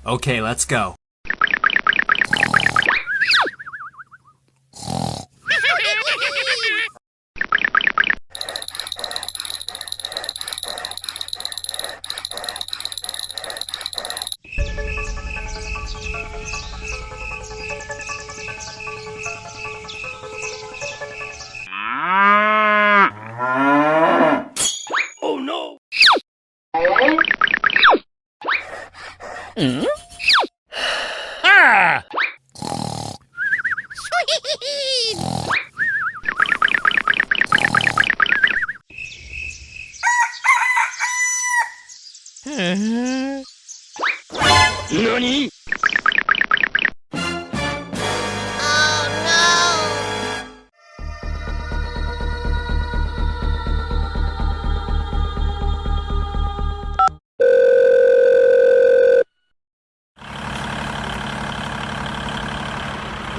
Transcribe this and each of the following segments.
Okay, let's go. Oh no! Ah! NANI?!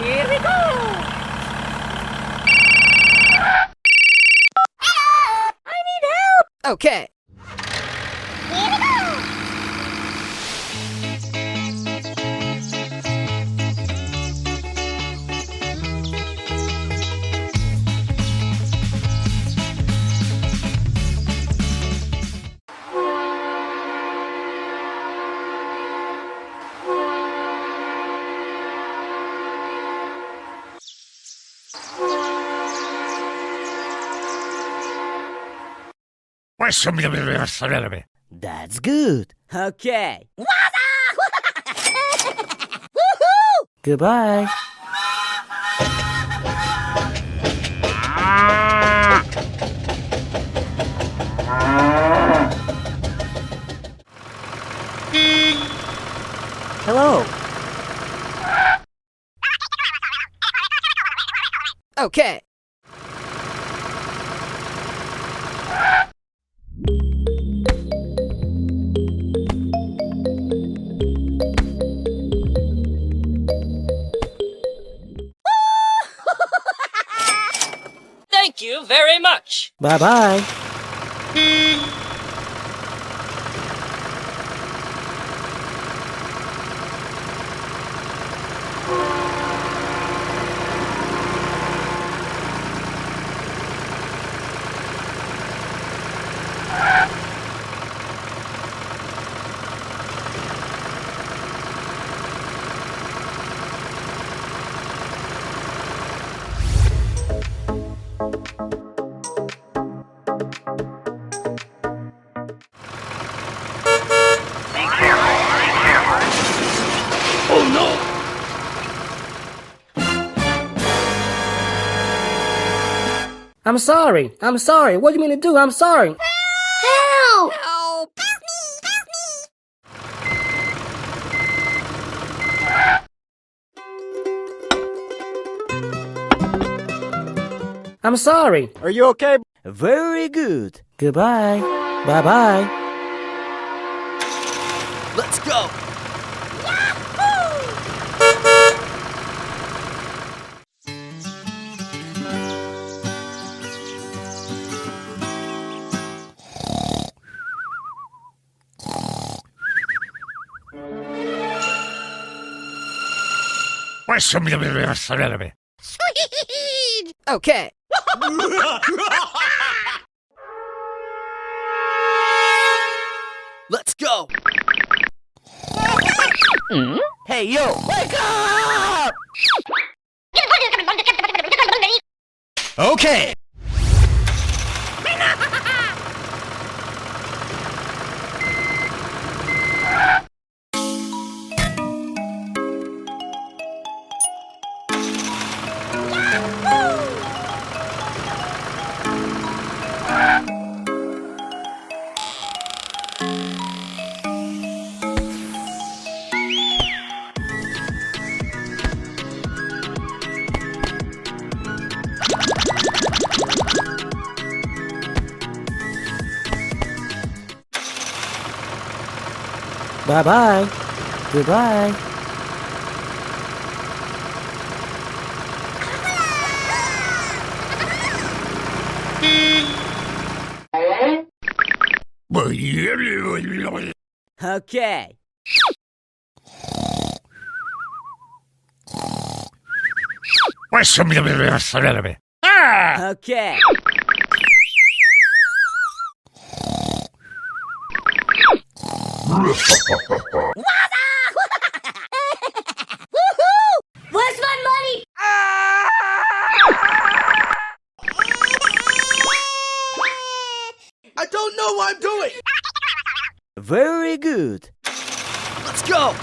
Here we go! Hello! I need help! Okay. Here we go! That's good. Okay. Woohoo! Goodbye. Hello. Okay. Thank you very much. Bye-bye. Oh no! I'm sorry. I'm sorry. What do you mean to do? I'm sorry. Help! Help! Help me! Help me! I'm sorry. Are you okay? Very good. Goodbye. Bye-bye. Let's go. Sweet! Okay. Let's go. Hey, yo, wake up! Okay. Bye-bye. Goodbye. Okay. Okay. Where's my money? I don't know what I'm doing! Very good. Let's go!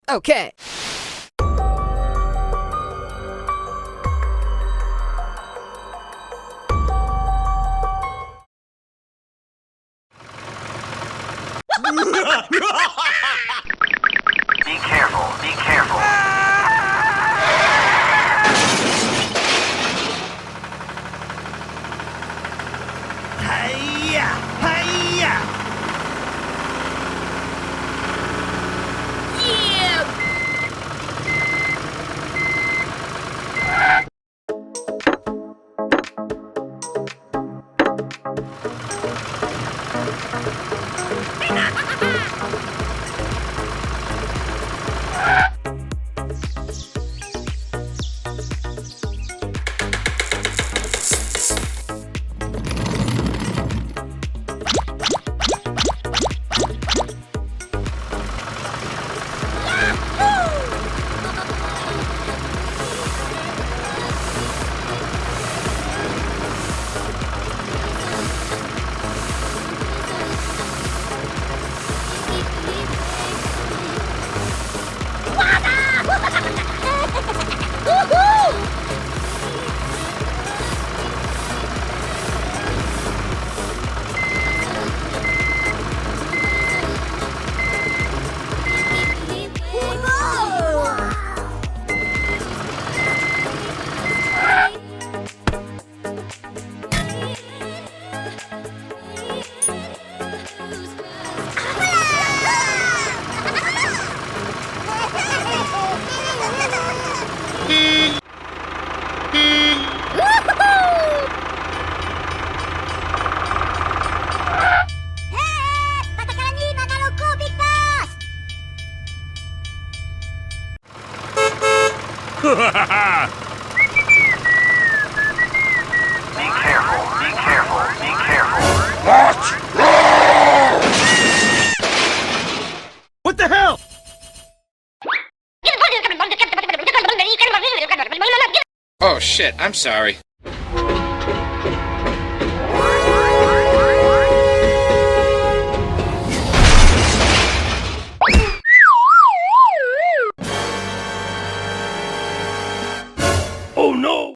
Okay. Be careful, be careful. Hiya! Hiya! Be careful, be careful, be careful. What the hell? Oh shit, I'm sorry. Oh no!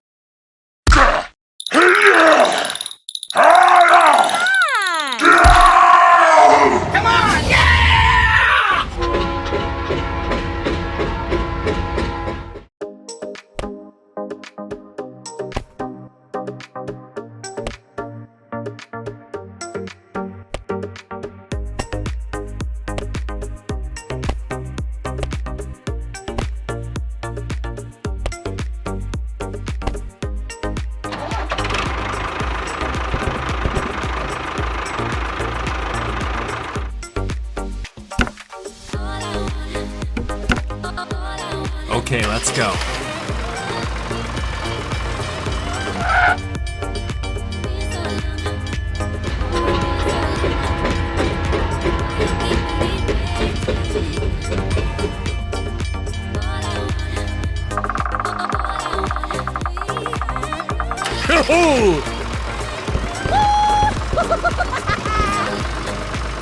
Okay, let's go.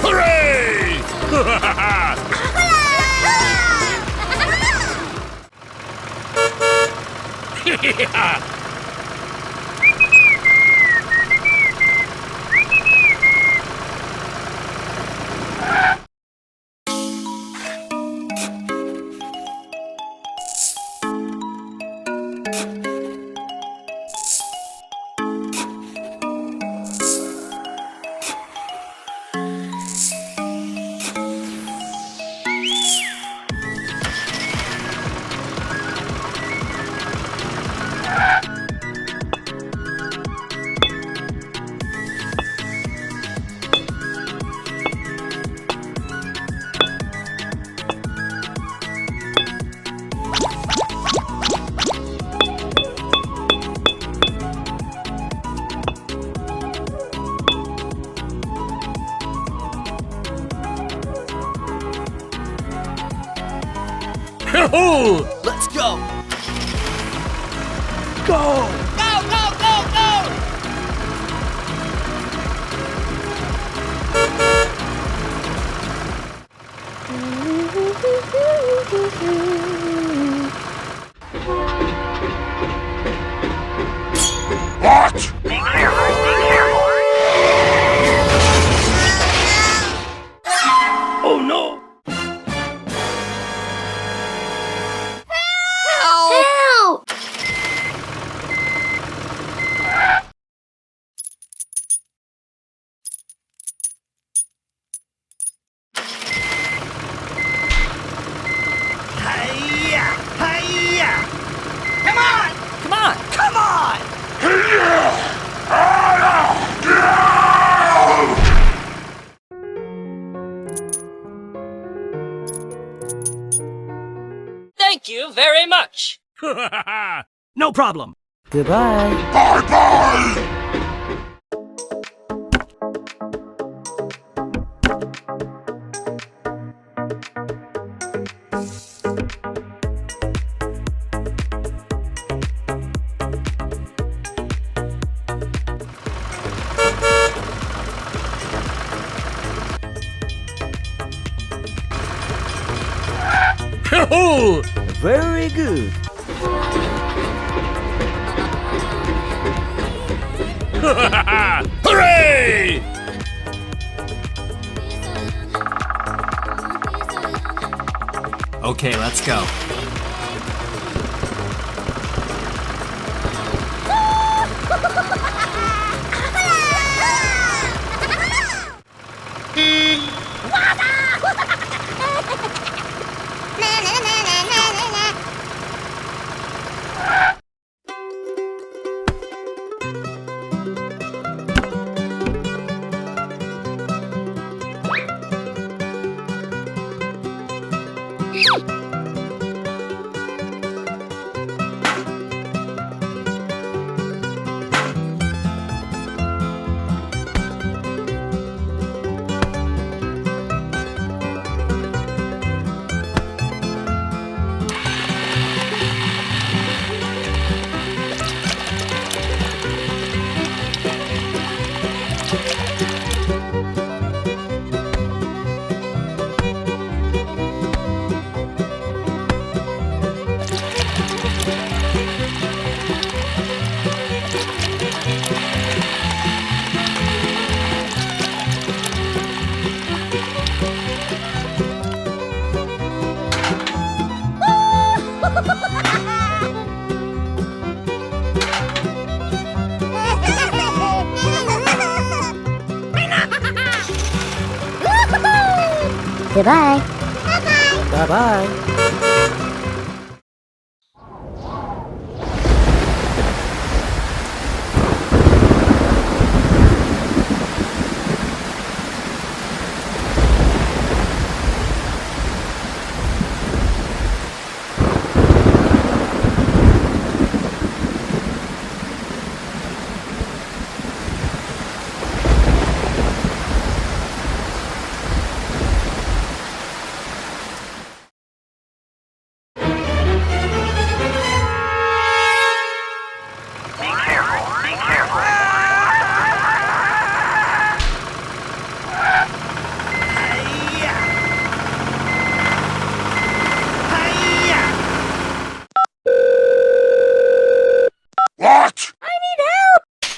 Hooray! Let's go! Go! Go, go, go, go! What? Be careful, be careful. Oh no! Help! Hiya! Hiya! Come on! Come on! Come on! Thank you very much! No problem! Goodbye. Bye-bye! Very good. Hooray! Okay, let's go. Goodbye. Bye-bye. Be careful, be careful. Hiya! Hiya! What?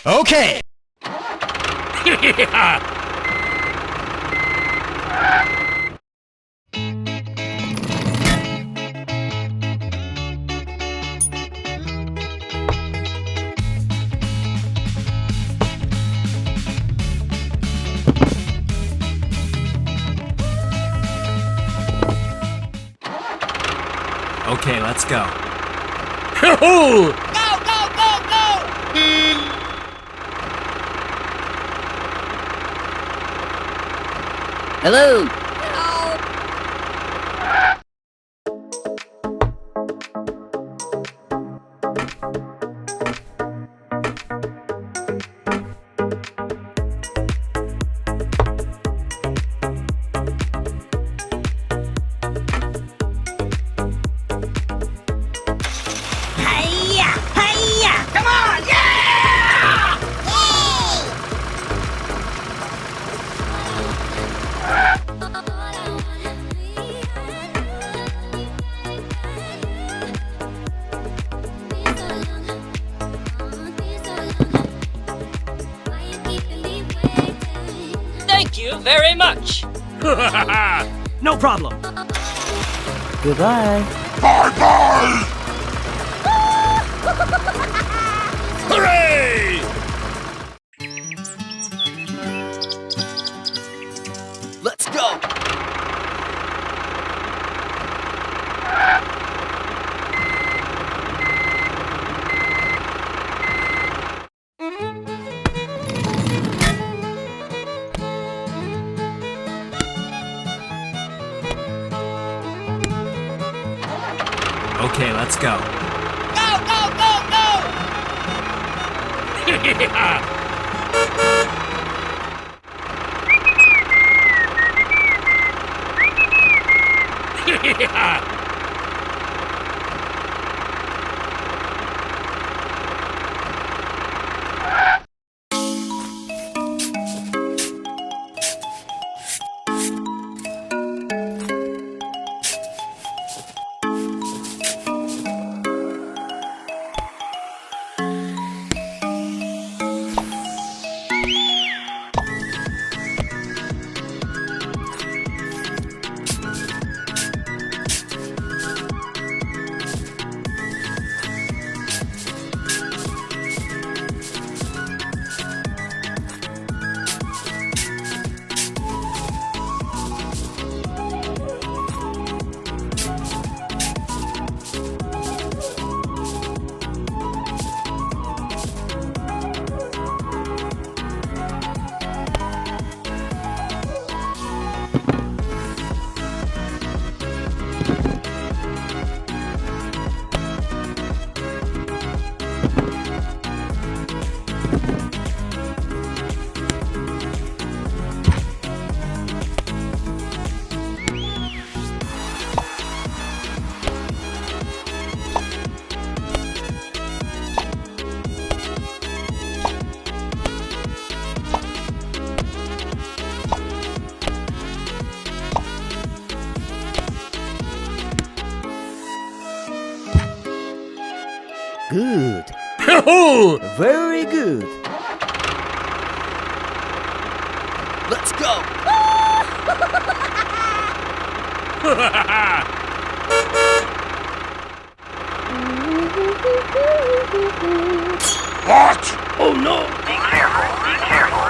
Okay! Okay, let's go. Go, go, go, go! Hello. very much. No problem. Goodbye. Hooray! Let's go. Okay, let's go. Go, go, go, go! Good. Very good. Let's go. What? Oh no! Be careful, be careful.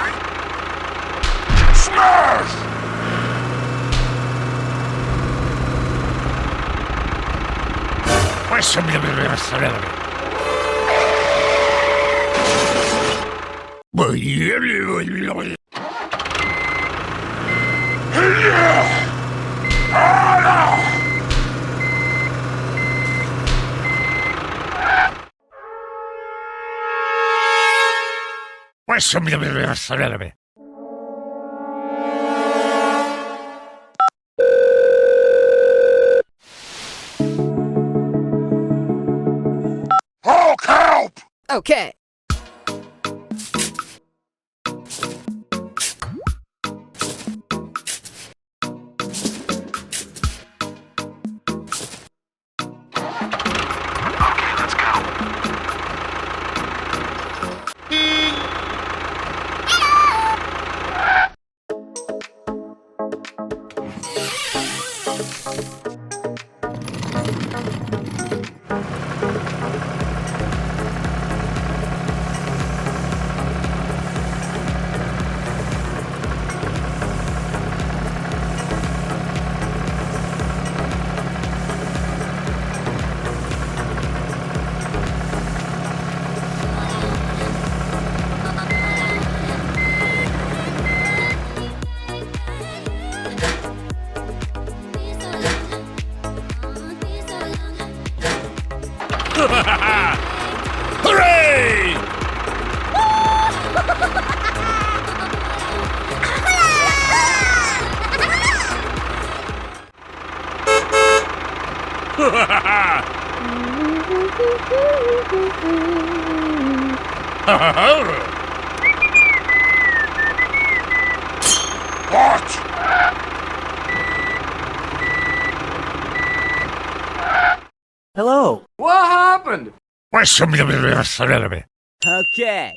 Smash! Hulk, help! Okay. Okay, let's go. Hooray! What? Hello. What happened? Okay.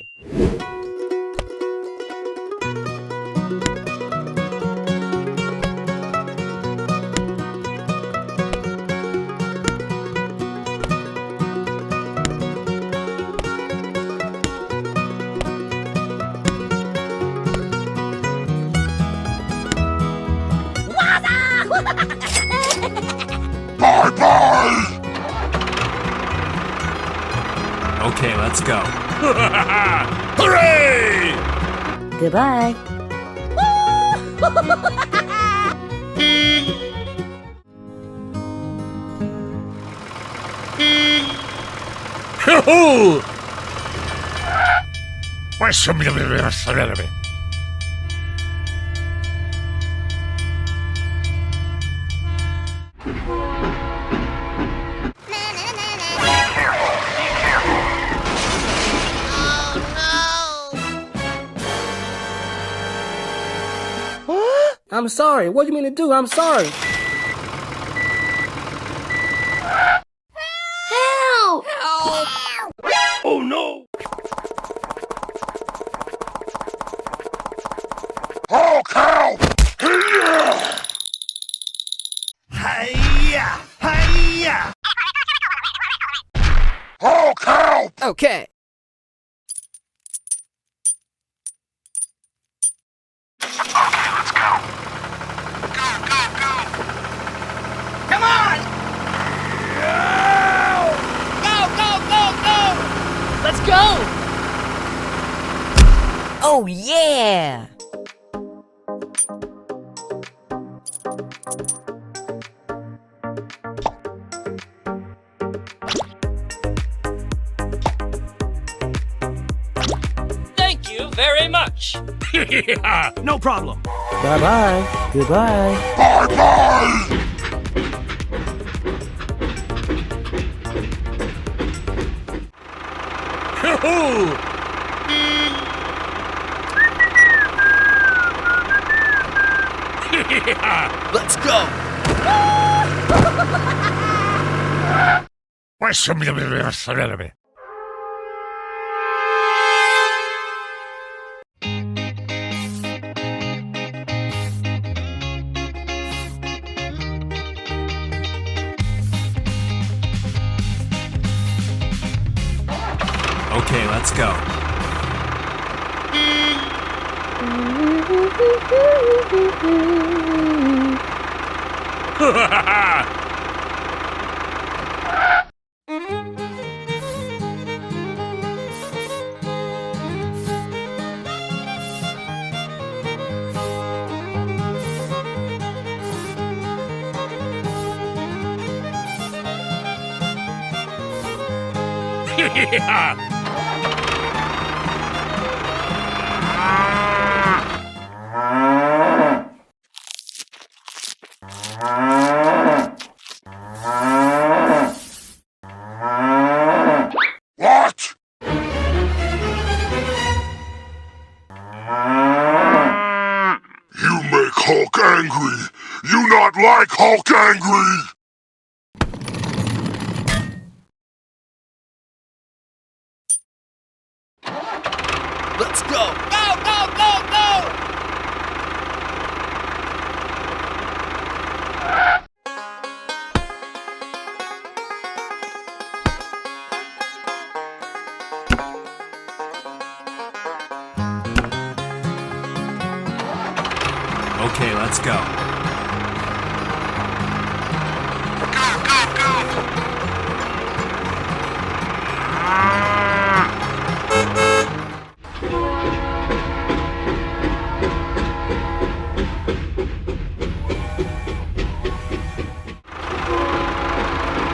Okay, let's go. Hooray! Goodbye. Hoo-hoo! I'm sorry. What do you mean to do? I'm sorry. Help! Oh no! Oh, cow! Hiya! Hiya! Oh, cow! Okay. Okay, let's go. Go, go, go! Come on! Go, go, go, go! Let's go! Oh, yeah! Thank you very much. No problem. Bye-bye. Goodbye. Bye-bye! Hoo-hoo! Let's go. Okay, let's go. What? You make Hulk angry. You not like Hulk angry. Let's go. Go, go, go, go! Okay, let's go. Go, go, go!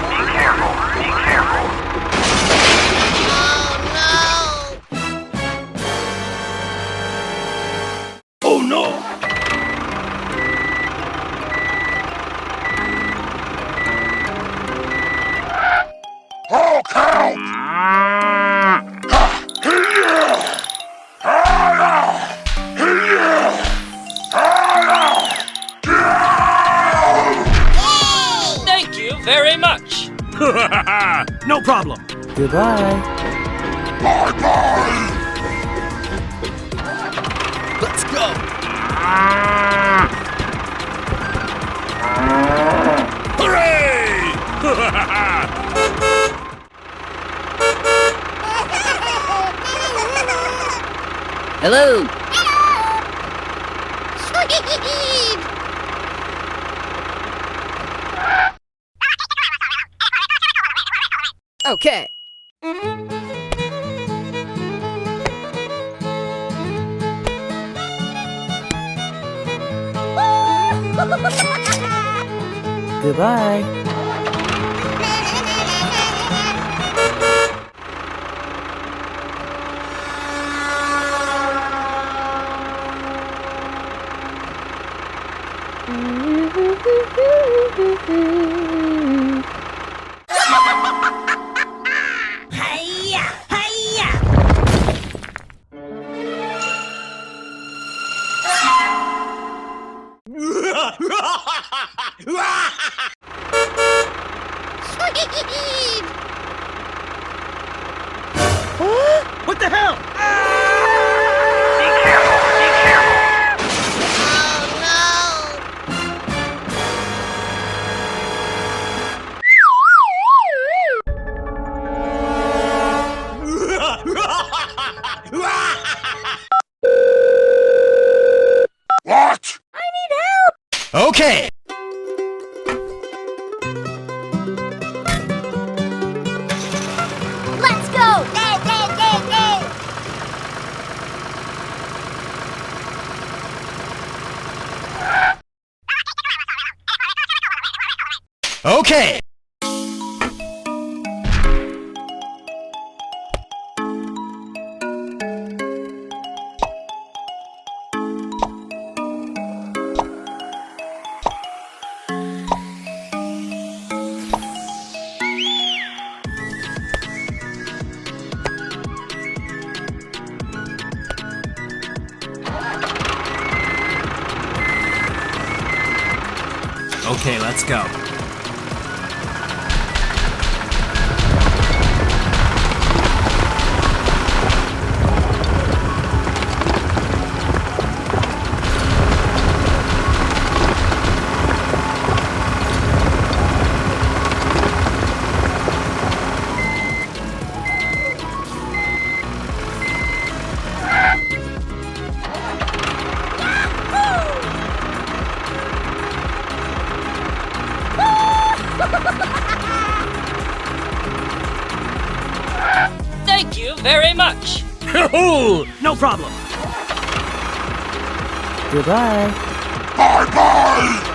Be careful, be careful. Oh no! Oh, cow! Thank you very much. No problem. Goodbye. Bye-bye! Let's go. Hooray! Hello! Sweet! Okay. Goodbye. Sweet! What the hell? What? Okay. Let's go! Go, go, go, go! Okay. Okay, let's go. Thank you very much. No problem. Goodbye. Bye-bye!